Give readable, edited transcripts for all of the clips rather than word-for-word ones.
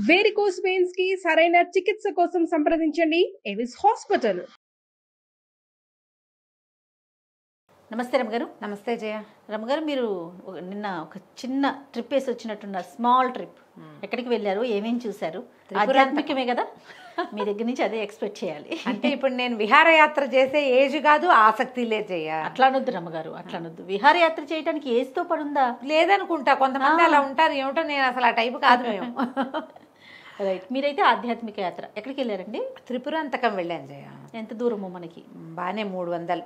Varicose veins కి సరైన చికిత్స కోసం సంప్రదించండి ఎవిస్ హాస్పిటల్. నమస్తే రమగారు. నమస్తే జయ. రమగారు, మీరు నిన్న ఒక చిన్న ట్రిప్ వేసి వచ్చినట్టున్నారు. Small trip. ఎక్కడికి వెళ్ళారు? ఏమేమి చూశారు? ఆధ్యాత్మికమే కదా, మీ దగ్గర నుంచి అదే ఎక్స్పెక్ట్ చేయాలి. అంటే ఇప్పుడు నేను విహారయాత్ర చేసే ఏజ్ కాదు, ఆసక్తి లేదు జయ. అట్లా అనొద్దు రమగారు, అట్లా అనొద్దు. విహారయాత్ర చేయడానికి ఏజ్తో పడుందా? లేదనుకుంటా, కొంతమంది అలా ఉంటారు. ఏమిటో నేను అసలు ఆ టైపు కాదు మేము. రైట్. మీరైతే ఆధ్యాత్మిక యాత్ర ఎక్కడికి వెళ్ళారండి? త్రిపురాంతకం వెళ్ళాను జయ. ఎంత దూరము మనకి? బాగానే 300.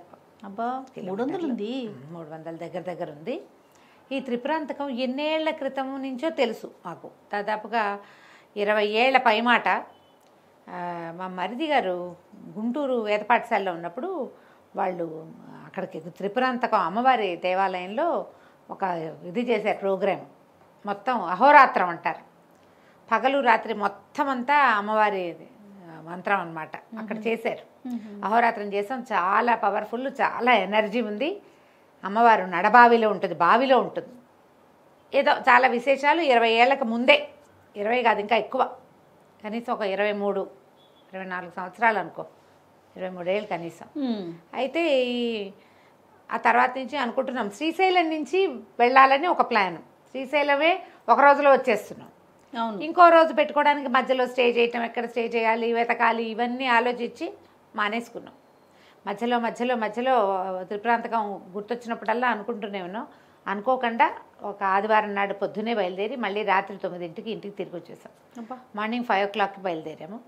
అబ్బా, 300 ఉంది. 300 దగ్గర ఉంది. ఈ త్రిపురాంతకం ఎన్నేళ్ల క్రితం నుంచో తెలుసు మాకు. దాదాపుగా 20 ఏళ్ల పైమాట. మా మరిది గారు గుంటూరు వేద పాఠశాలలో ఉన్నప్పుడు వాళ్ళు అక్కడికి త్రిపురాంతకం అమ్మవారి దేవాలయంలో ఒక ఇది చేశారు ప్రోగ్రాం. మొత్తం అహోరాత్రం అంటారు. పగలు రాత్రి మొత్తం అంతా అమ్మవారి మంత్రం అన్నమాట. అక్కడ చేశారు. అహోరాత్రం చేసాం. చాలా పవర్ఫుల్, చాలా ఎనర్జీ ఉంది. అమ్మవారు నడబావిలో ఉంటుంది, బావిలో ఉంటుంది. ఏదో చాలా విశేషాలు. 20 ఏళ్ళకు ముందే, 20 కాదు ఇంకా ఎక్కువ, కనీసం ఒక 23-24 సంవత్సరాలు అనుకో, 23 ఏళ్ళు కనీసం. అయితే ఆ తర్వాత నుంచి అనుకుంటున్నాం శ్రీశైలం నుంచి వెళ్ళాలని ఒక ప్లాన్. శ్రీశైలమే ఒక రోజులో వచ్చేస్తున్నాం. ఇంకో రోజు పెట్టుకోవడానికి మధ్యలో స్టే చేయటం, ఎక్కడ స్టే చేయాలి, వెతకాలి, ఇవన్నీ ఆలోచించి మానేసుకున్నాం. మధ్యలో త్రిపురాంతకం గుర్తొచ్చినప్పుడల్లా అనుకుంటూనే ఉన్నాం. అనుకోకుండా ఒక ఆదివారం నాడు పొద్దునే బయలుదేరి మళ్ళీ రాత్రి 9ంటికి ఇంటికి తిరిగి వచ్చేసాం. మార్నింగ్ 5 o'clockకి బయలుదేరాము.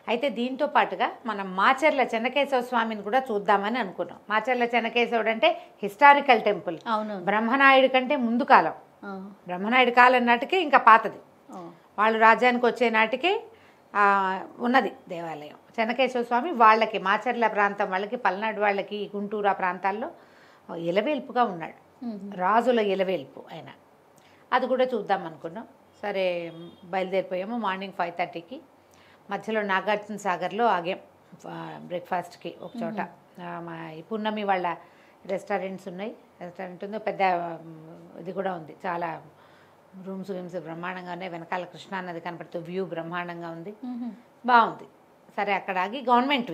అయితే దీంతో పాటుగా మనం మాచర్ల చెన్నకేశవ స్వామిని కూడా చూద్దామని అనుకున్నాం. మాచర్ల చెన్నకేశవుడు అంటే హిస్టారికల్ టెంపుల్. బ్రహ్మనాయుడు కంటే ముందు కాలం. బ్రహ్మనాయుడు కాలం నాటికే ఇంకా పాతది. వాళ్ళు రాజ్యానికి వచ్చే నాటికే ఉన్నది దేవాలయం. చెన్నకేశవ స్వామి వాళ్ళకి, మాచర్ల ప్రాంతం వాళ్ళకి, పల్నాడు వాళ్ళకి, గుంటూరు ఆ ప్రాంతాల్లో ఇలవేల్పుగా ఉన్నాడు. రాజుల ఇలవేల్పు ఆయన. అది కూడా చూద్దాం అనుకున్నాం. సరే బయలుదేరిపోయాము. మార్నింగ్ 5:30కి మధ్యలో నాగార్జున సాగర్లో ఆగాం బ్రేక్ఫాస్ట్కి ఒక చోట. మా ఈ పున్నమి వాళ్ళ రెస్టారెంట్స్ ఉన్నాయి. రెస్టారెంట్ ఉంది, పెద్ద ఇది కూడా ఉంది. చాలా రూమ్స్ బ్రహ్మాండంగా ఉన్నాయి. వెనకాల కృష్ణానది కనపడుతూ వ్యూ బ్రహ్మాండంగా ఉంది. బాగుంది. సరే అక్కడ ఆగి గవర్నమెంట్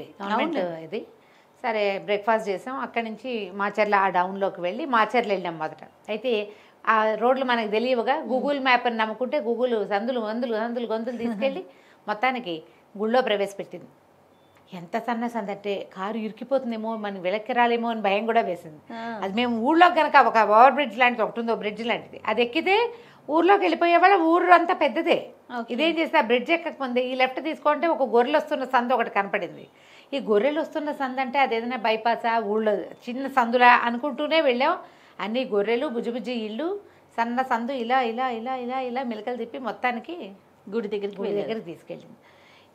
ఇది. సరే బ్రేక్ఫాస్ట్ చేసాం. అక్కడి నుంచి మాచర్ల ఆ డౌన్లోకి వెళ్ళి మాచర్ల వెళ్ళాం మొదట. అయితే ఆ రోడ్లు మనకు తెలియవుగా, గూగుల్ మ్యాప్ అని నమ్ముకుంటే గూగుల్ సందులు గొంతులు తీసుకెళ్ళి మొత్తానికి గుళ్ళో ప్రవేశపెట్టింది. ఎంత సందంటే కారు ఇరికిపోతుందేమో, మనం వెనక్కి రాలేమో అని భయం కూడా వేసింది. అది మేము ఊళ్ళో కనుక ఒక ఓవర్ బ్రిడ్జ్ లాంటిది ఒకటి ఉందో, బ్రిడ్జ్ లాంటిది, అది ఎక్కితే ఊర్లోకి వెళ్ళిపోయే వాళ్ళ ఊరు అంతా పెద్దదే. ఇదేం చేస్తే ఆ బ్రిడ్జ్ ఎక్కకముందే ఈ లెఫ్ట్ తీసుకుంటే ఒక గొర్రెలు వస్తున్న సందు ఒకటి కనపడింది. ఈ గొర్రెలు వస్తున్న సందు అంటే అదేదైనా బైపాసా, ఊళ్ళో చిన్న సందులా అనుకుంటూనే వెళ్ళాం. అన్ని గొర్రెలు, బుజ్జి ఇళ్ళు, సన్న సందు, ఇలా ఇలా ఇలా ఇలా ఇలా మిలకలు తిప్పి మొత్తానికి గుడి దగ్గరికి తీసుకెళ్ళింది.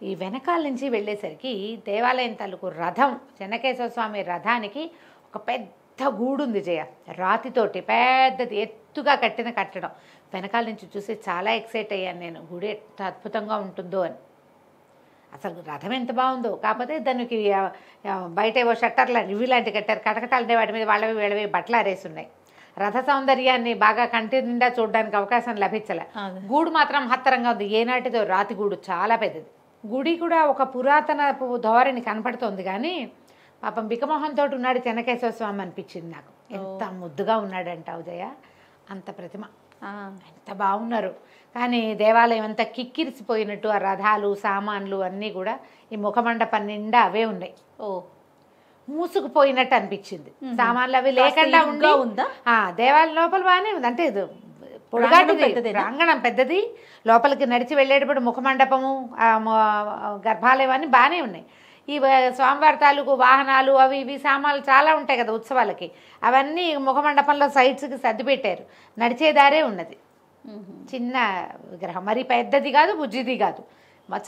ఈ వెనకాల నుంచి వెళ్ళేసరికి దేవాలయం తాలూకు రథం, చెన్నకేశవ స్వామి రథానికి ఒక పెద్ద గూడు ఉంది జయ. రాతితోటి పెద్దది ఎత్తుగా కట్టిన కట్టడం. వెనకాల నుంచి చూసి చాలా ఎక్సైట్ అయ్యాను నేను. గుడి ఎంత అద్భుతంగా ఉంటుందో అని. అసలు రథం ఎంత బాగుందో. కాకపోతే దానికి బయట ఏవో షట్టర్లు ఇవి లాంటివి కట్టారు. కటకటాలు వాటి మీద వాళ్ళవి బట్టలు ఆరేసి ఉన్నాయి. రథ సౌందర్యాన్ని బాగా కంటి నిండా చూడడానికి అవకాశం లభించలే. గూడు మాత్రం మహత్తరంగా ఉంది. ఏనాటిదో రాతి గూడు, చాలా పెద్దది. గుడి కూడా ఒక పురాతన ధోరణి కనపడుతోంది. కానీ పాపం బికమోహంతో ఉన్నాడు చెన్నకేశవ స్వామి అనిపించింది నాకు. ఎంత ముద్దుగా ఉన్నాడంటావు జయ. అంత ప్రతిమ, ఎంత బాగున్నారు. కానీ దేవాలయం అంతా కిక్కిరిసిపోయినట్టు ఆ రథాలు, సామాన్లు అన్నీ కూడా ఈ ముఖమండపం నిండా అవే ఉన్నాయి. మూసుకుపోయినట్టు అనిపించింది. సామాన్లు అవి లేకుండా ఉందా? దేవాలయం లోపల బాగానే ఉంది. అంటే ప్రాంగణం పెద్దది. లోపలికి నడిచి వెళ్ళేటప్పుడు ముఖమండపము, గర్భాలయం అన్నీ బాగానే ఉన్నాయి. ఈ స్వామివారి తాలూకు వాహనాలు అవి ఇవి సామాన్లు చాలా ఉంటాయి కదా ఉత్సవాలకి, అవన్నీ ముఖమండపంలో సైడ్స్కి సర్ది పెట్టారు. నడిచేదారే ఉన్నది. చిన్న విగ్రహం, మరి పెద్దది కాదు, బుజ్జిది కాదు.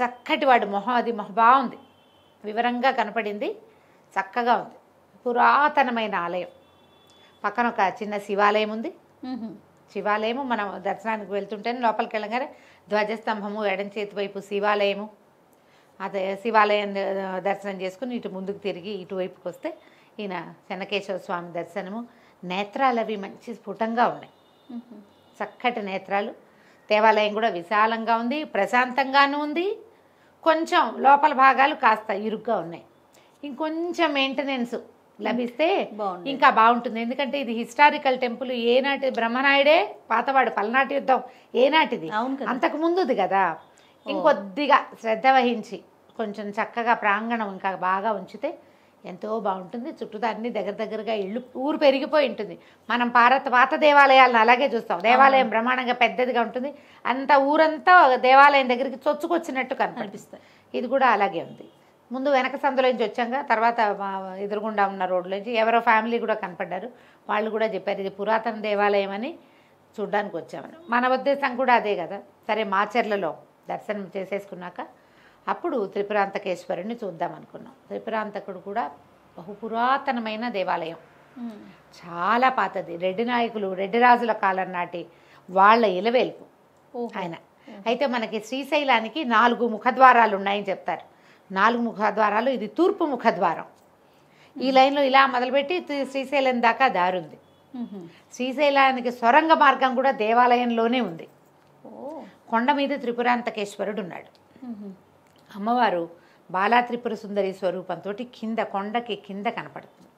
చక్కటి వాడు మొహం, అది బాగుంది, వివరంగా కనపడింది, చక్కగా ఉంది. పురాతనమైన ఆలయం. పక్కన ఒక చిన్న శివాలయం ఉంది. శివాలయము మనం దర్శనానికి వెళ్తుంటేనే లోపలికి వెళ్ళగానే ధ్వజస్తంభము, ఎడం చేతి వైపు శివాలయము. అదే శివాలయం దర్శనం చేసుకుని ఇటు ముందుకు తిరిగి ఇటువైపుకి వస్తే ఈయన చెన్నకేశవ స్వామి దర్శనము. నేత్రాలు అవి మంచి స్ఫుటంగా ఉన్నాయి. చక్కటి నేత్రాలు, దేవాలయం కూడా విశాలంగా ఉంది, ప్రశాంతంగానూ ఉంది. కొంచెం లోపల భాగాలు కాస్త ఇరుగ్గా ఉన్నాయి. ఇంకొంచెం మెయింటెనెన్స్ లభిస్తే బాగుంది. ఇంకా బాగుంటుంది. ఎందుకంటే ఇది హిస్టారికల్ టెంపుల్. ఏనాటి బ్రహ్మనాయుడే పాతవాడు, పల్నాటి యుద్ధం ఏనాటిది, అవును కదా. అంతకు ముందుది కదా. ఇంకొద్దిగా శ్రద్ధ వహించి కొంచెం చక్కగా ప్రాంగణం ఇంకా బాగా ఉంచితే ఎంతో బాగుంటుంది. చుట్టూ అన్ని దగ్గరగా ఇళ్ళు, ఊరు పెరిగిపోయి ఉంటుంది. మనం పాత దేవాలయాలను అలాగే చూస్తాం. దేవాలయం బ్రహ్మాండంగా పెద్దదిగా ఉంటుంది, అంత ఊరంతా దేవాలయం దగ్గరికి చొచ్చుకొచ్చినట్టు కనిపిస్తుంది. ఇది కూడా అలాగే ఉంది. ముందు వెనక సందులోంచి వచ్చాక తర్వాత ఎదురుగుండా ఉన్న రోడ్లోంచి ఎవరో ఫ్యామిలీ కూడా కనపడ్డారు. వాళ్ళు కూడా చెప్పారు ఇది పురాతన దేవాలయం అని, చూడ్డానికి వచ్చామని. మన ఉద్దేశం కూడా అదే కదా. సరే మాచర్లలో దర్శనం చేసేసుకున్నాక అప్పుడు త్రిపురాంతకేశ్వరుని చూద్దాం అనుకున్నాం. త్రిపురాంతకుడు కూడా బహు పురాతనమైన దేవాలయం, చాలా పాతది. రెడ్డి నాయకులు, రెడ్డి రాజుల కాలం నాటి వాళ్ళ ఇలవేల్పు ఆయన. అయితే మనకి శ్రీశైలానికి 4 ముఖద్వారాలు ఉన్నాయని చెప్తారు. 4 ముఖద్వారాలు, ఇది తూర్పు ముఖద్వారం. ఈ లైన్లో ఇలా మొదలుపెట్టి శ్రీశైలం దాకా దారుంది. శ్రీశైలానికి సొరంగ మార్గం కూడా దేవాలయంలోనే ఉంది. కొండ మీద త్రిపురాంతకేశ్వరుడు ఉన్నాడు. అమ్మవారు బాలా త్రిపుర సుందరి స్వరూపంతో కింద కొండకి కింద కనపడుతుంది.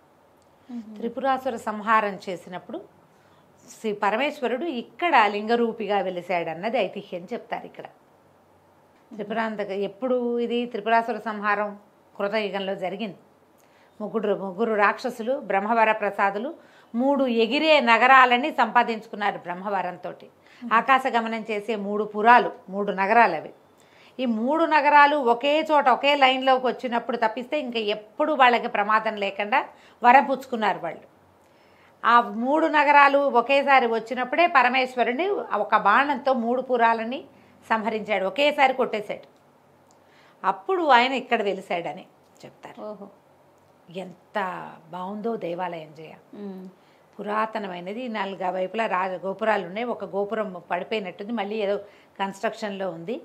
త్రిపురాసుర సంహారం చేసినప్పుడు శ్రీ పరమేశ్వరుడు ఇక్కడ లింగరూపిగా వెలిశాడన్నది ఐతిహ్యం చెప్తారు. ఇక్కడ ఎప్పుడు ఇది త్రిపురాసుర సంహారం కృతయుగంలో జరిగింది. ముగ్గురు రాక్షసులు బ్రహ్మవర ప్రసాదులు 3 ఎగిరే నగరాలని సంపాదించుకున్నారు బ్రహ్మవరంతో. ఆకాశ గమనం చేసే 3 పురాలు, 3 నగరాలు అవి. ఈ 3 నగరాలు ఒకే చోట ఒకే లైన్లోకి వచ్చినప్పుడు తప్పిస్తే ఇంకా ఎప్పుడు వాళ్ళకి ప్రమాదం లేకుండా వరం పుచ్చుకున్నారు వాళ్ళు. ఆ 3 నగరాలు ఒకేసారి వచ్చినప్పుడే పరమేశ్వరుని ఒక బాణంతో 3 పురాలని సంహరించాడు, ఒకేసారి కొట్టేశాడు. అప్పుడు ఆయన ఇక్కడ వెలిశాడని చెప్తారు. ఎంత బాగుందో దేవాలయం జయ. పురాతనమైనది. 4 వైపులా గోపురాలు ఉన్నాయి. ఒక గోపురం పడిపోయినట్టుంది, మళ్ళీ ఏదో కన్స్ట్రక్షన్లో ఉంది.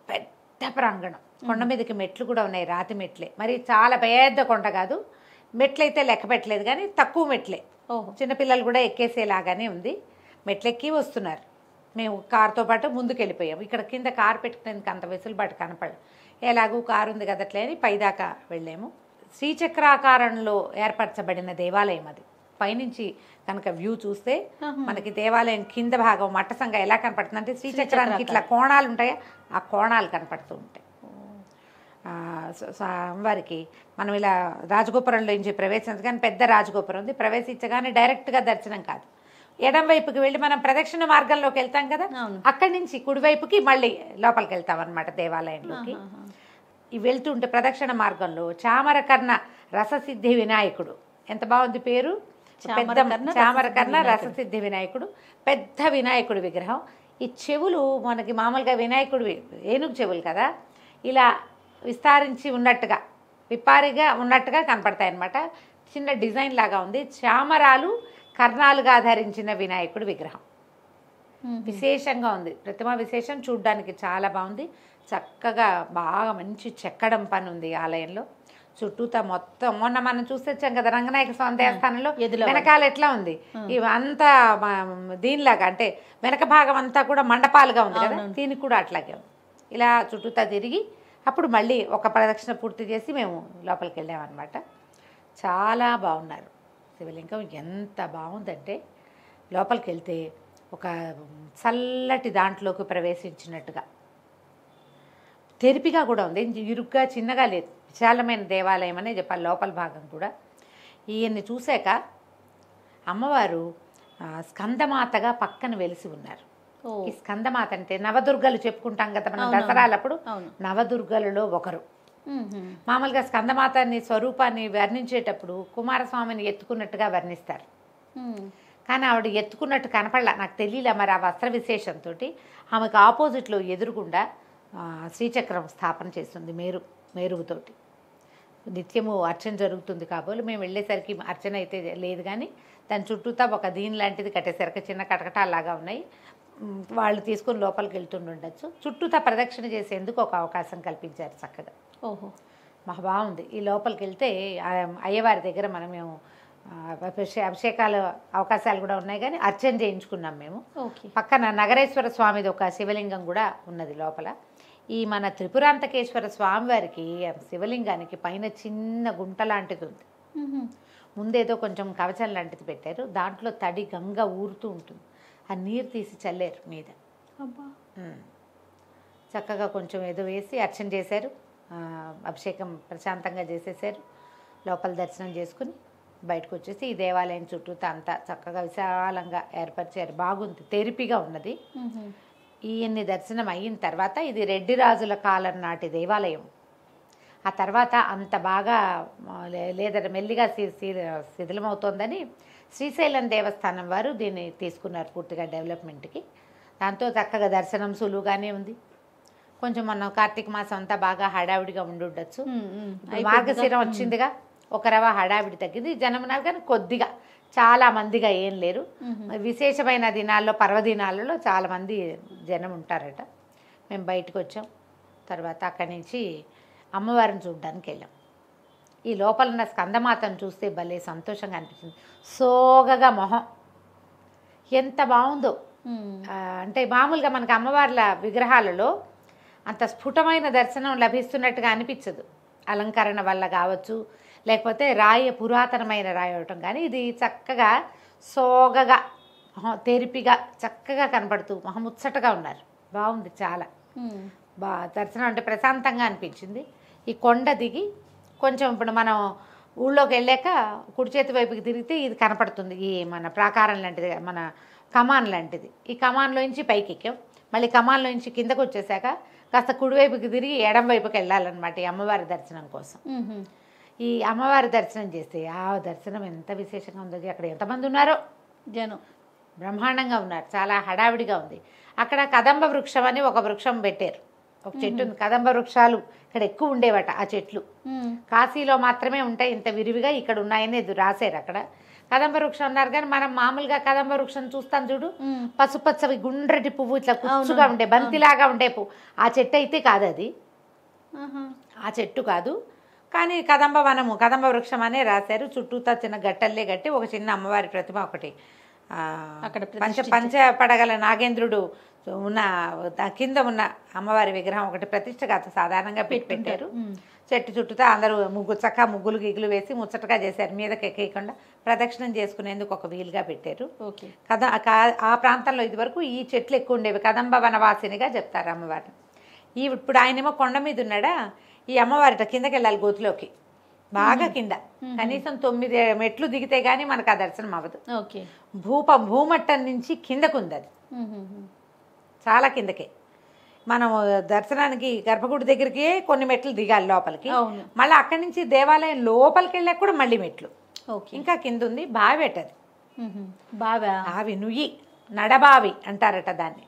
పెద్ద ప్రాంగణం, కొండ మీదకి మెట్లు కూడా ఉన్నాయి, రాతి మెట్లే. మరి చాలా పెద్ద కొండ కాదు, మెట్లయితే లెక్క పెట్టలేదు కానీ తక్కువ మెట్లే. చిన్నపిల్లలు కూడా ఎక్కేసేలాగానే ఉంది. మెట్లెక్కి వస్తున్నారు. మేము కారుతో పాటు ముందుకు వెళ్ళిపోయాం. ఇక్కడ కింద కారు పెట్టుకునేందుకు అంత వెసులుబాటు కనపడదు. ఎలాగూ కారు ఉంది కదట్లే అని పైదాకా వెళ్ళాము. శ్రీచక్రాకారంలో ఏర్పరచబడిన దేవాలయం అది. పైనుంచి కనుక వ్యూ చూస్తే మనకి దేవాలయం కింద భాగం మట్టసంగా ఎలా కనపడుతుంది అంటే శ్రీచక్రానికి ఇట్లా కోణాలు ఉంటాయి, ఆ కోణాలు కనపడుతూ ఉంటాయి. వారికి మనం ఇలా రాజగోపురంలో నుంచి ప్రవేశించగానే పెద్ద రాజగోపురం ఉంది. ప్రవేశించగానే డైరెక్ట్గా దర్శనం కాదు, ఎడం వైపుకి వెళ్ళి మనం ప్రదక్షిణ మార్గంలోకి వెళ్తాం కదా, అక్కడి నుంచి కుడివైపుకి మళ్ళీ లోపలికి వెళ్తాం అనమాట దేవాలయంలోకి. వెళ్తుంటే ప్రదక్షిణ మార్గంలో చామరకర్ణ రససిద్ధి వినాయకుడు, ఎంత బాగుంది పేరు, పెద్ద చామరకర్ణ రససిద్ధి వినాయకుడు, పెద్ద వినాయకుడు విగ్రహం. ఈ చెవులు మనకి మామూలుగా వినాయకుడు ఏనుగు చెవులు కదా, ఇలా విస్తరించి ఉన్నట్టుగా విప్పారిగా ఉన్నట్టుగా కనపడతాయి అన్నమాట. చిన్న డిజైన్ లాగా ఉంది. చామరాలు కర్ణాలుగా ధరించిన వినాయకుడు విగ్రహం విశేషంగా ఉంది. ప్రతిమ విశేషం, చూడ్డానికి చాలా బాగుంది. చక్కగా బాగా మంచి చెక్కడం పని ఉంది ఆలయంలో. చుట్టూతా మొత్తం మొన్న మనం చూసి వచ్చాం కదా రంగనాయక స్వామి దేవస్థానంలో వెనకాల ఎట్లా ఉంది, ఇవి అంతా దీనిలాగా అంటే వెనక భాగం అంతా కూడా మండపాలుగా ఉంది కదా, దీనికి కూడా అట్లాగే ఉంది. ఇలా చుట్టూతా తిరిగి అప్పుడు మళ్ళీ ఒక ప్రదక్షిణ పూర్తి చేసి మేము లోపలికి వెళ్ళామన్నమాట. చాలా బాగున్నారు. శివలింగం ఎంత బాగుందంటే లోపలికి వెళ్తే ఒక చల్లటి దాంట్లోకి ప్రవేశించినట్టుగా తెరిపిగా కూడా ఉంది, ఇరుగ్గా చిన్నగా లేదు, విశాలమైన దేవాలయం అనే చెప్పాలి. లోపల భాగం కూడా ఈయన్ని చూశాక అమ్మవారు స్కందమాతగా పక్కన వెలిసి ఉన్నారు. ఈ స్కందమాత అంటే నవదుర్గలు చెప్పుకుంటాం కదా మనం దసరాలప్పుడు, నవదుర్గలలో ఒకరు. మామూలుగా స్కందమాతని స్వరూపాన్ని వర్ణించేటప్పుడు కుమారస్వామిని ఎత్తుకున్నట్టుగా వర్ణిస్తారు, కానీ ఆవిడ ఎత్తుకున్నట్టు కనపడలా, నాకు తెలియలే మరి ఆ వస్త్ర విశేషంతో. ఆమెకు ఆపోజిట్లో ఎదురుగుండా శ్రీచక్రం స్థాపన చేస్తుంది మేరుగుతోటి. నిత్యము అర్చన జరుగుతుంది కాబోలు మేము వెళ్ళేసరికి అర్చన అయితే లేదు, కానీ దాని చుట్టూతా ఒక దీని లాంటిది కట్టేసరికి చిన్న కటకటాలాగా ఉన్నాయి. వాళ్ళు తీసుకొని లోపలికి వెళ్తుండొచ్చు. చుట్టూతా ప్రదక్షిణ చేసేందుకు ఒక అవకాశం కల్పించారు చక్కగా. మహా బాగుంది. ఈ లోపలికి వెళ్తే అయ్యవారి దగ్గర మేము అభిషేకాలు అవకాశాలు కూడా ఉన్నాయి, కానీ అర్చన చేయించుకున్నాం మేము. ఓకే. పక్కన నగరేశ్వర స్వామిది ఒక శివలింగం కూడా ఉన్నది లోపల. ఈ మన త్రిపురాంతకేశ్వర స్వామివారికి శివలింగానికి పైన చిన్న గుంట లాంటిది ఉంది. ముందేదో కొంచెం కవచం లాంటిది పెట్టారు, దాంట్లో తడి గంగ ఊరుతూ ఉంటుంది. ఆ నీరు తీసి చల్లారు మీద. చక్కగా కొంచెం ఏదో వేసి అర్చన చేశారు, అభిషేకం ప్రశాంతంగా చేసేసారు. లోపల దర్శనం చేసుకుని బయటకు వచ్చేసి ఈ దేవాలయం చుట్టూతా అంతా చక్కగా విశాలంగా ఏర్పరిచారు. బాగుంది, తెరిపిగా ఉన్నది. ఈయన్ని దర్శనం అయిన తర్వాత ఇది రెడ్డి రాజుల కాలం నాటి దేవాలయం. ఆ తర్వాత అంత బాగా లేదా మెల్లిగా శిథిలమవుతోందని శ్రీశైలం దేవస్థానం వారు దీన్ని తీసుకున్నారు పూర్తిగా డెవలప్మెంట్కి. దాంతో చక్కగా దర్శనం సులువుగానే ఉంది. కొంచెం మన కార్తీక మాసం అంతా బాగా హడావిడిగా ఉండుండొచ్చు. మార్గశిరం వచ్చిందిగా, ఒక రవ హడావిడి తగ్గింది. జనం ఉన్నారు కానీ కొద్దిగా, చాలా మందిగా ఏం లేరు. విశేషమైన దినాల్లో, పర్వదినాలలో చాలామంది జనం ఉంటారట. మేము బయటకు వచ్చాం. తర్వాత అక్కడి నుంచి అమ్మవారిని చూడడానికి వెళ్ళాం. ఈ లోపల ఉన్న స్కందమాతను చూస్తే భలే సంతోషంగా అనిపించింది. సోగగా మొహం ఎంత బాగుందో. అంటే మామూలుగా మనకు అమ్మవార్ల విగ్రహాలలో అంత స్ఫుటమైన దర్శనం లభిస్తున్నట్టుగా అనిపించదు, అలంకరణ వల్ల కావచ్చు, లేకపోతే పురాతనమైన రాయి అవటం. కానీ ఇది చక్కగా సోగగా తెరిపిగా చక్కగా కనపడుతూ మహముచ్చటగా ఉన్నారు. బాగుంది చాలా. దర్శనం అంటే ప్రశాంతంగా అనిపించింది. ఈ కొండ దిగి కొంచెం ఇప్పుడు మనం ఊళ్ళోకి వెళ్ళాక కుడి చేతి వైపుకి తిరిగితే ఇది కనపడుతుంది. ఈ మన ప్రాకారం లాంటిది, మన కమాన్ లాంటిది. ఈ కమాన్లోంచి పైకి ఎక్కాం. మళ్ళీ కమాన్లోంచి కిందకు వచ్చేసాక కాస్త కుడివైపుకి తిరిగి ఎడం వైపుకి వెళ్ళాలన్నమాట ఈ అమ్మవారి దర్శనం కోసం. ఈ అమ్మవారి దర్శనం చేస్తే ఆ దర్శనం ఎంత విశేషంగా ఉందో. అక్కడ ఎంతమంది ఉన్నారో జనం, బ్రహ్మాండంగా ఉన్నారు. చాలా హడావిడిగా ఉంది. అక్కడ కదంబ వృక్షం అని ఒక వృక్షం పెట్టారు, ఒక చెట్టు ఉంది. కదంబ వృక్షాలు ఇక్కడ ఎక్కువ ఉండేవట. ఆ చెట్లు కాశీలో మాత్రమే ఉంటాయి ఇంత విరివిగా, ఇక్కడ ఉన్నాయని రాశారు అక్కడ. కదంబ వృక్షం అన్నారు కానీ మనం మామూలుగా కదంబ వృక్షం చూస్తాం చూడు, పసుపచ్చవి గుండ్రటి పువ్వు ఇట్లా కుచ్చుగా ఉండే బంతిలాగా ఉండే పువ్వు. ఆ చెట్టు అయితే కాదు, అది ఆ చెట్టు కాదు. కానీ కదంబ వనము, కదంబ వృక్షం అనే రాశారు. చుట్టూతా చిన్న గట్టల్లే కట్టి ఒక చిన్న అమ్మవారి ప్రతిమ ఒకటి అక్కడ పంచ పడగల నాగేంద్రుడు ఉన్న కింద ఉన్న అమ్మవారి విగ్రహం ఒకటి ప్రతిష్టగా సాధారణంగా పెట్టారు. చెట్టు చుట్టూతా అందరూ ముగ్గులు గిగులు వేసి ముచ్చటగా చేశారు. మీదకి ఎక్కేయకుండా ప్రదక్షిణం చేసుకునేందుకు ఒక వీలుగా పెట్టారు. ఆ ప్రాంతంలో ఇదివరకు ఈ చెట్లు ఎక్కువ ఉండేవి. కదంబ వనవాసినిగా చెప్తారు అమ్మవారిని. ఇప్పుడు ఆయనేమో కొండ మీద ఉన్నాడా, ఈ అమ్మవారిట కిందకి వెళ్ళాలి గోతులోకి, బాగా కింద. కనీసం 9 మెట్లు దిగితే గానీ మనకు ఆ దర్శనం అవ్వదు. భూమట్టం నుంచి కిందకు ఉంది అది, చాలా కిందకే. మనం దర్శనానికి గర్భగుడి దగ్గరికి కొన్ని మెట్లు దిగాలి లోపలికి. మళ్ళీ అక్కడి నుంచి దేవాలయం లోపలికి వెళ్ళాక కూడా మళ్ళీ మెట్లు ఇంకా కింద ఉంది. బావి పెట్టది, బావి నుయ్యి, నడబావి అంటారట దాన్ని.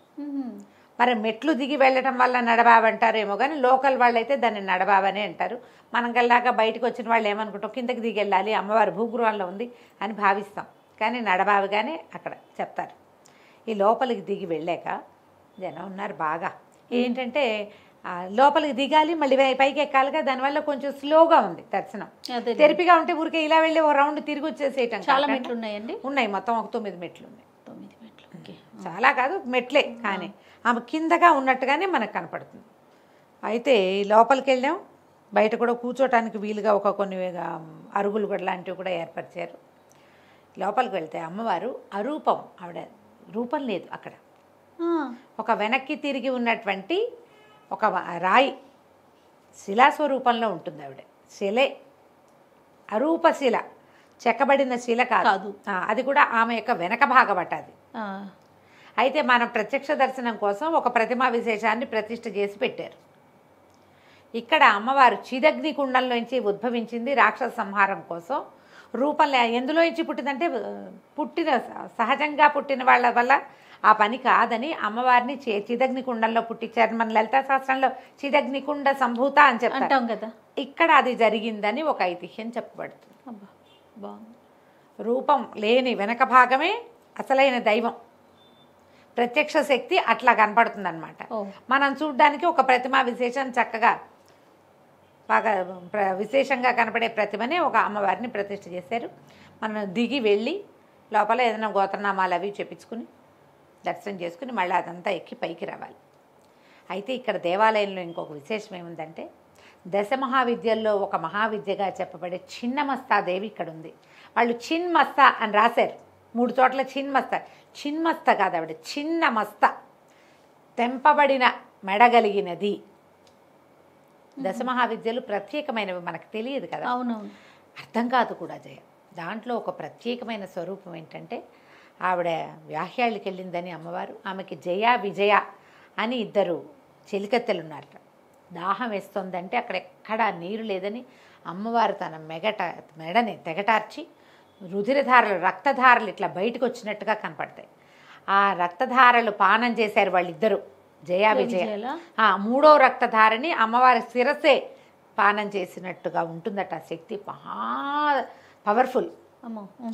మరి మెట్లు దిగి వెళ్ళటం వల్ల నడబావి అంటారేమో కానీ లోకల్ వాళ్ళు అయితే దాన్ని నడబావనే అంటారు. మనం కల్లాగా బయటకు వచ్చిన వాళ్ళు ఏమనుకుంటాం, కిందకి దిగి వెళ్ళాలి, అమ్మవారి భూగృహంలో ఉంది అని భావిస్తాం. కానీ నడబావిగానే అక్కడ చెప్తారు. ఈ లోపలికి దిగి వెళ్ళాక జనం ఉన్నారు బాగా. ఏంటంటే లోపలికి దిగాలి, మళ్ళీ పైకి ఎక్కాలిగా, దానివల్ల కొంచెం స్లోగా ఉంది దర్శనం. తెరిపిగా ఉంటే ఊరికే ఇలా వెళ్ళి ఒక రౌండ్ తిరిగి వచ్చేసేయటం. చాలా మెట్లు ఉన్నాయండి? ఉన్నాయి, మొత్తం ఒక 9 మెట్లు ఉన్నాయి. 9 మెట్లు చాలా కాదు, మెట్లే, కానీ ఆమె కిందగా ఉన్నట్టుగానే మనకు కనపడుతుంది. అయితే లోపలికి వెళ్ళాం. బయట కూడా కూర్చోటానికి వీలుగా కొన్ని అరుగులు కూడా లాంటివి కూడా ఏర్పరిచారు. లోపలికి వెళ్తే అమ్మవారు అరూపం, ఆవిడ రూపం లేదు అక్కడ. ఒక వెనక్కి తిరిగి ఉన్నటువంటి ఒక రాయి శిలాస్వరూపంలో ఉంటుంది ఆవిడ. శిలే, అరూప శిల, చెక్కబడిన శిల కాదు. అది కూడా ఆమె యొక్క వెనక భాగమట అది. అయితే మనం ప్రత్యక్ష దర్శనం కోసం ఒక ప్రతిమా విశేషాన్ని ప్రతిష్ఠ చేసి పెట్టారు. ఇక్కడ అమ్మవారు చిదగ్ని కుండంలోంచి ఉద్భవించింది రాక్షస సంహారం కోసం. రూపంలో ఎందులోంచి పుట్టిందంటే సహజంగా పుట్టిన వాళ్ళ వల్ల ఆ పని కాదని అమ్మవారిని చిదగ్ని కుండంలో పుట్టించారు. మన లలితా శాస్త్రంలో చిదగ్నికుండ సంభూత అని చెప్తాం కదా, ఇక్కడ అది జరిగిందని ఒక ఐతిహ్యం చెప్పబడుతుంది. రూపం లేని వెనక భాగమే అసలైన దైవం, ప్రత్యక్ష శక్తి అట్లా కనపడుతుంది అనమాట. మనం చూడ్డానికి ఒక ప్రతిమా విశేషం చక్కగా బాగా విశేషంగా కనపడే ప్రతిమని ఒక అమ్మవారిని ప్రతిష్ఠ చేశారు. మనం దిగి వెళ్ళి లోపల ఏదైనా గోత్రనామాలు అవి చెప్పించుకుని దర్శనం చేసుకుని మళ్ళీ అదంతా ఎక్కి పైకి రావాలి. అయితే ఇక్కడ దేవాలయంలో ఇంకొక విశేషం ఏముందంటే దశమహావిద్యల్లో ఒక మహావిద్యగా చెప్పబడే చిన్నమస్తాదేవి ఇక్కడ ఉంది. వాళ్ళు చిన్మస్త అని రాశారు 3 చోట్ల చిన్మస్త కాదు, ఆవిడ చిన్నమస్త, తెంపబడిన మెడగలిగినది. దశమహావిద్యలు ప్రత్యేకమైనవి, మనకు తెలియదు కదా, అవునవును, అర్థం కాదు కూడా జయ. దాంట్లో ఒక ప్రత్యేకమైన స్వరూపం ఏంటంటే ఆవిడ వ్యాహ్యాళ్ళకి వెళ్ళిందని అమ్మవారు, ఆమెకి జయ విజయ అని 2 చెలికత్తెలు ఉన్నారట. దాహం వేస్తుందంటే అక్కడెక్కడా నీరు లేదని అమ్మవారు తన మెడని తెగటార్చి రుధిరధారలు రక్తధారలు ఇట్లా బయటకు వచ్చినట్టుగా కనపడతాయి. ఆ రక్తధారలు పానం చేశారు వాళ్ళిద్దరూ, జయ విజయ. 3వ రక్తధారని అమ్మవారి శిరసే పానం చేసినట్టుగా ఉంటుందట. ఆ శక్తి మహా పవర్ఫుల్.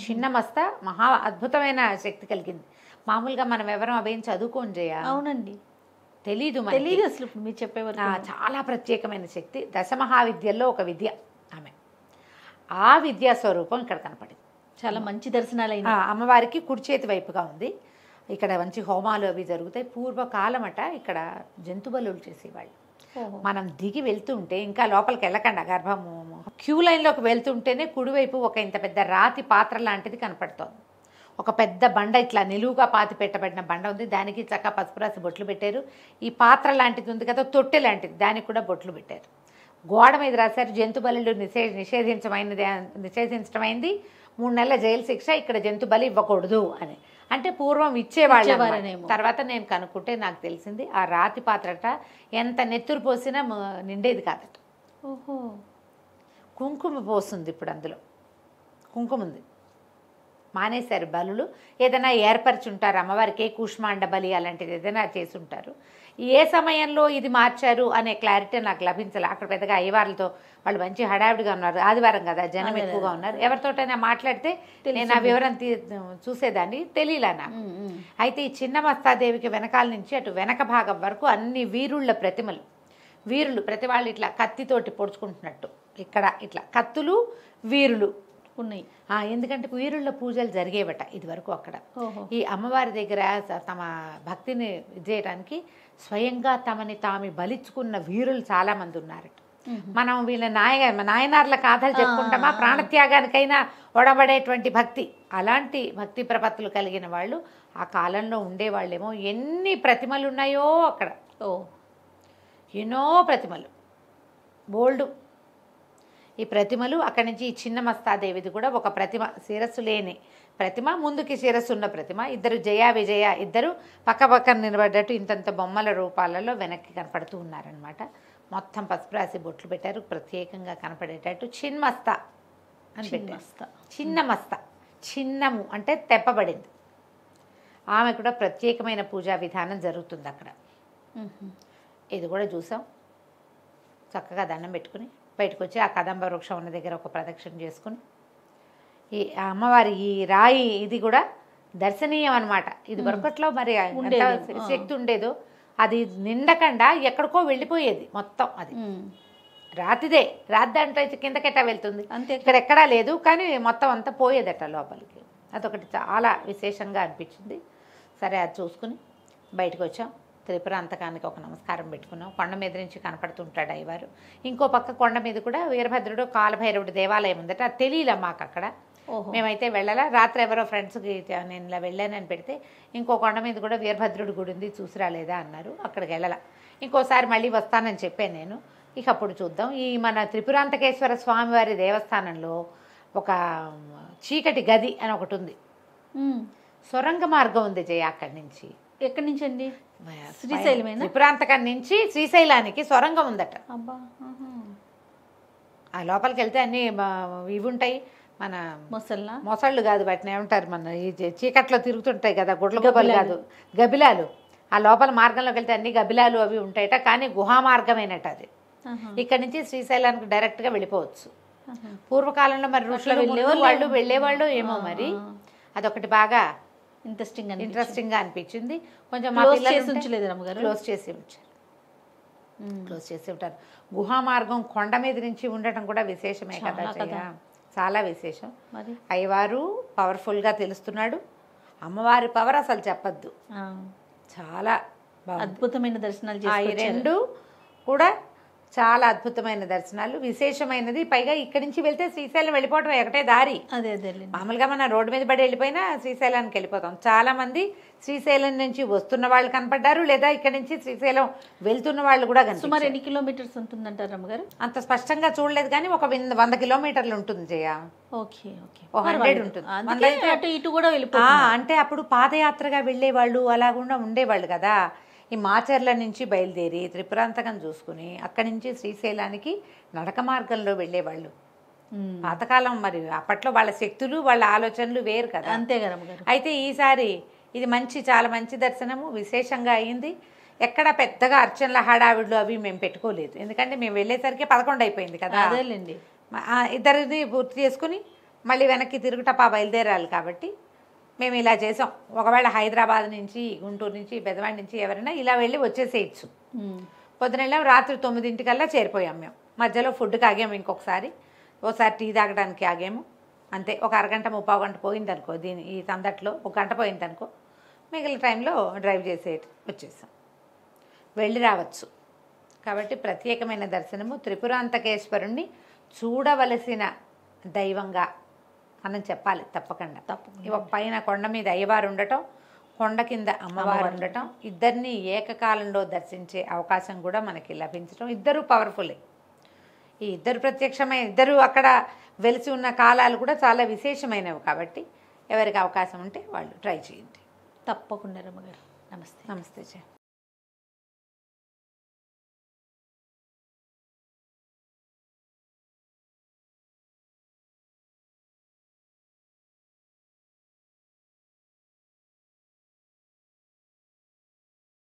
చిన్నమస్త మహా అద్భుతమైన శక్తి కలిగింది. మామూలుగా మనం ఎవరం అవేం చదువుకోం జయ. అవునండి, తెలీదు అసలు మీరు చెప్పేవారు. చాలా ప్రత్యేకమైన శక్తి. దశమహావిద్యల్లో ఒక విద్య ఆమె. ఆ విద్యా స్వరూపం ఇక్కడ కనపడింది. చాలా మంచి దర్శనాలు అయినా. అమ్మవారికి కుడి చేతి వైపుగా ఉంది. ఇక్కడ మంచి హోమాలు అవి జరుగుతాయి. పూర్వకాలమట ఇక్కడ జంతు బలులు చేసేవాళ్ళు. మనం దిగి వెళ్తుంటే ఇంకా లోపలికి వెళ్ళకుండా గర్భము క్యూ లైన్లోకి వెళ్తుంటేనే కుడివైపు ఒక ఇంత పెద్ద రాతి పాత్ర లాంటిది కనపడుతోంది. ఒక పెద్ద బండ ఇట్లా నిలువుగా పాతి పెట్టబడిన బండ ఉంది. దానికి చక్కగా పసుపు రాసి బొట్లు పెట్టారు. ఈ పాత్ర లాంటిది ఉంది కదా, తొట్టె లాంటిది, దానికి కూడా బొట్లు పెట్టారు. గోడ మీద రాశారు జంతు బలులు నిషేధించడమైంది, 3 నెలల జైలు శిక్ష, ఇక్కడ జంతు బలి ఇవ్వకూడదు అని. అంటే పూర్వం ఇచ్చేవాళ్ళేమో. తర్వాత నేను కనుక్కుంటే నాకు తెలిసింది ఆ రాతి పాత్రట ఎంత నెత్తురు పోసినా నిండేది కాదట. ఓహో, కుంకుమ పోస్తుంది ఇప్పుడు, అందులో కుంకుమ ఉంది. మానేశారు బలులు. ఏదైనా ఏర్పరచుంటారు అమ్మవారికి, కూష్మాండ బలి అలాంటిది ఏదైనా చేసి ఉంటారు. ఏ సమయంలో ఇది మార్చారు అనే క్లారిటీ నాకు లభించాలి. అక్కడ పెద్దగా అయ్యవార్లతో వాళ్ళు మంచి హడావిడిగా ఉన్నారు, ఆదివారం కదా, జనం ఎక్కువగా ఉన్నారు. ఎవరితోటైనా మాట్లాడితే నేను ఆ వివరం చూసేదాన్ని, తెలియలా నాకు. అయితే ఈ చిన్నమస్తాదేవికి వెనకాల నుంచి అటు వెనక భాగం వరకు అన్ని వీరుళ్ళ ప్రతిమలు. వీరులు ప్రతి వాళ్ళు ఇట్లా కత్తితోటి పొడుచుకుంటున్నట్టు ఇక్కడ ఇట్లా కత్తులు వీరులు ఉన్నాయి. ఎందుకంటే వీరుళ్ళ పూజలు జరిగేవట ఇది వరకు అక్కడ. ఈ అమ్మవారి దగ్గర తమ భక్తిని చేయడానికి స్వయంగా తమని తాము బలిచ్చుకున్న వీరులు చాలా మంది ఉన్నారట. మనం వీళ్ళ నాయనార్ల కథలు చెప్పుకుంటామా, ప్రాణత్యాగానికైనా ఒడబడేటువంటి భక్తి, అలాంటి భక్తి ప్రపత్తులు కలిగిన వాళ్ళు ఆ కాలంలో ఉండేవాళ్ళేమో. ఎన్ని ప్రతిమలు ఉన్నాయో అక్కడ, ఎన్నో ప్రతిమలు, బోల్డు ఈ ప్రతిమలు. అక్కడి నుంచి ఈ చిన్నమస్తాదేవిది కూడా ఒక ప్రతిమ, శిరస్సు లేని ప్రతిమ, ముందుకి శిరస్సు ఉన్న ప్రతిమ. 2 జయ విజయ, 2 పక్క పక్కన నిలబడ్డట్టు ఇంతంత బొమ్మల రూపాలలో వెనక్కి కనపడుతూ ఉన్నారనమాట. మొత్తం పసుపు రాసి బొట్లు పెట్టారు, ప్రత్యేకంగా కనపడేటట్టు చిన్మస్త అని పెట్టారు. చిన్నమస్త, చిన్నము అంటే తెప్పబడింది. ఆమె కూడా ప్రత్యేకమైన పూజా విధానం జరుగుతుంది అక్కడ. ఇది కూడా చూసాం. చక్కగా దండం పెట్టుకుని బయటకు వచ్చి ఆ కదంబ వృక్షం ఉన్న దగ్గర ఒక ప్రదక్షిణ చేసుకుని, ఈ అమ్మవారి ఈ రాయి ఇది కూడా దర్శనీయం అనమాట. ఇది వరకట్లో మరి ఎంత శక్తి ఉండేదో అది నిండకుండా ఎక్కడికో వెళ్ళిపోయేది మొత్తం. అది రాతిదే, రాతి దాంట్లో కిందకెట్టా వెళ్తుంది అంతే, ఇక్కడ ఎక్కడా లేదు, కానీ మొత్తం అంతా పోయేదట లోపలికి. అదొకటి చాలా విశేషంగా అనిపించింది. సరే అది చూసుకుని బయటకు వచ్చాం. త్రిపురాంతకానికి ఒక నమస్కారం పెట్టుకున్నాం. కొండ మీద నుంచి కనపడుతుంటాడు అయ్యవారు. ఇంకో పక్క కొండ మీద కూడా వీరభద్రుడు కాలభైరవుడు దేవాలయం ఉందట. అది తెలియలే మాకు అక్కడ, మేమైతే వెళ్ళాలా. రాత్రి ఎవరో ఫ్రెండ్స్కి నేను ఇలా వెళ్ళానని పెడితే ఇంకో కొండ మీద కూడా వీరభద్రుడి గుడి ఉంది, చూసి రాలేదా అన్నారు. అక్కడికి వెళ్ళాల. ఇంకోసారి మళ్ళీ వస్తానని చెప్పాను నేను. ఇక అప్పుడు చూద్దాం. ఈ మన త్రిపురాంతకేశ్వర స్వామివారి దేవస్థానంలో ఒక చీకటి గది అని ఒకటి ఉంది. సొరంగ మార్గం ఉంది జయ అక్కడి నుంచి. ఎక్కడి నుంచి అండి? శ్రీశైలమేనా? త్రిపురాంతకం నుంచి శ్రీశైలానికి సొరంగం ఉందట. ఆ లోపలికి వెళ్తే అన్ని ఇవి ఉంటాయి, మన మొసళ్ళు కాదు వాటిని ఏమంటారు, మన ఈ చీకట్లో తిరుగుతుంటాయి కదా, గుడ్ల గుబ్బలు కాదు, గబిలాలు. ఆ లోపల మార్గంలోకి వెళ్తే అన్ని గబిలాలు అవి ఉంటాయట. కానీ గుహా మార్గమేనట అది. ఇక్కడి నుంచి శ్రీశైలానికి డైరెక్ట్గా వెళ్ళిపోవచ్చు. పూర్వకాలంలో మరి ఋషులు వాళ్ళు వెళ్ళేవాళ్ళు ఏమో మరి. అదొకటి బాగా ఇంట్రెస్టింగ్గా అనిపించింది. కొంచెం క్లోజ్ చేసి ఉంటారు. గుహా మార్గం కొండ మీద నుంచి ఉండటం కూడా విశేషమే కదా. చాలా విశేషం. మరి అయ్యవారు పవర్ఫుల్గా తెలుస్తున్నాడు, అమ్మవారి పవర్ అసలు చెప్పద్దు, ఆ, చాలా బాగుంది. అద్భుతమైన దర్శనాలు ఈ చేసుకొచ్చారు. రెండు కూడా చాలా అద్భుతమైన దర్శనాలు, విశేషమైనది. పైగా ఇక్కడి నుంచి వెళ్తే శ్రీశైలం వెళ్ళిపోవటం ఒకటే దారి. అదే అదేలేండి. మామూలుగా మన రోడ్డు మీద పడి వెళ్ళిపోయినా శ్రీశైలానికి వెళ్ళిపోతాం. చాలా మంది శ్రీశైలం నుంచి వస్తున్న వాళ్ళు కనపడ్డారు, లేదా ఇక్కడ నుంచి శ్రీశైలం వెళ్తున్న వాళ్ళు కూడా సుమారు కనిపించారు. ఎన్ని కిలోమీటర్స్ ఉంటుందంటారు అమ్మగారు? అంత స్పష్టంగా చూడలేదు కానీ ఒక 100 కిలోమీటర్లు ఉంటుంది జయ. ఓకే ఓకే, ఓ 100 ఉంటుంది. అందుకే 100 అయితే- అటు ఇటు కూడా వెళ్ళిపోతుంది. అంటే అప్పుడు పాదయాత్రగా వెళ్ళేవాళ్ళు అలాగుండా ఉండేవాళ్ళు కదా. ఈ మాచర్ల నుంచి బయలుదేరి త్రిపురాంతకం చూసుకుని అక్కడి నుంచి శ్రీశైలానికి నడక మార్గంలో వెళ్ళేవాళ్ళు. పాతకాలం మరి అప్పట్లో వాళ్ళ శక్తులు వాళ్ళ ఆలోచనలు వేరు కదా. అంతే కదా అమ్మగారు. అయితే ఈసారి ఇది చాలా మంచి దర్శనము, విశేషంగా అయింది. ఎక్కడ పెద్దగా అర్చనల హడావిడ్లు అవి మేము పెట్టుకోలేదు, ఎందుకంటే మేము వెళ్ళేసరికి 11 అయిపోయింది కదా. అదేలేండి. ఇద్దరిని పూర్తి చేసుకుని మళ్ళీ వెనక్కి తిరుగుటపా బయలుదేరాలి కాబట్టి మేము ఇలా చేసాం. ఒకవేళ హైదరాబాద్ నుంచి, గుంటూరు నుంచి, పెదవాడి నుంచి ఎవరైనా ఇలా వెళ్ళి వచ్చేసేయచ్చు. పొద్దున రాత్రి 9 చేరిపోయాం మేము. మధ్యలో ఫుడ్కి ఆగాము, ఓసారి టీ తాగడానికి ఆగాము, అంతే. ఒక అరగంట 30 గంట పోయిందనుకో ఈ సందట్లో, 1 గంట పోయిందనుకో, మిగిలిన టైంలో డ్రైవ్ వచ్చేసాం, వెళ్ళి రావచ్చు. కాబట్టి ప్రత్యేకమైన దర్శనము. త్రిపురాంతకేశ్వరుణ్ణి చూడవలసిన దైవంగా మనం చెప్పాలి తప్పకుండా. ఒక పైన కొండ మీద అయ్యవారు ఉండటం, కొండ కింద అమ్మవారు ఉండటం, ఇద్దరిని ఏకకాలంలో దర్శించే అవకాశం కూడా మనకి లభించడం. ఇద్దరు పవర్ఫుల్లే. ఈ ఇద్దరు ఇద్దరు అక్కడ వెలిసి ఉన్న కాలాలు కూడా చాలా విశేషమైనవి కాబట్టి ఎవరికి అవకాశం ఉంటే వాళ్ళు ట్రై చేయండి. తప్పకుండా రమ్మగారు. నమస్తే. నమస్తే జయ.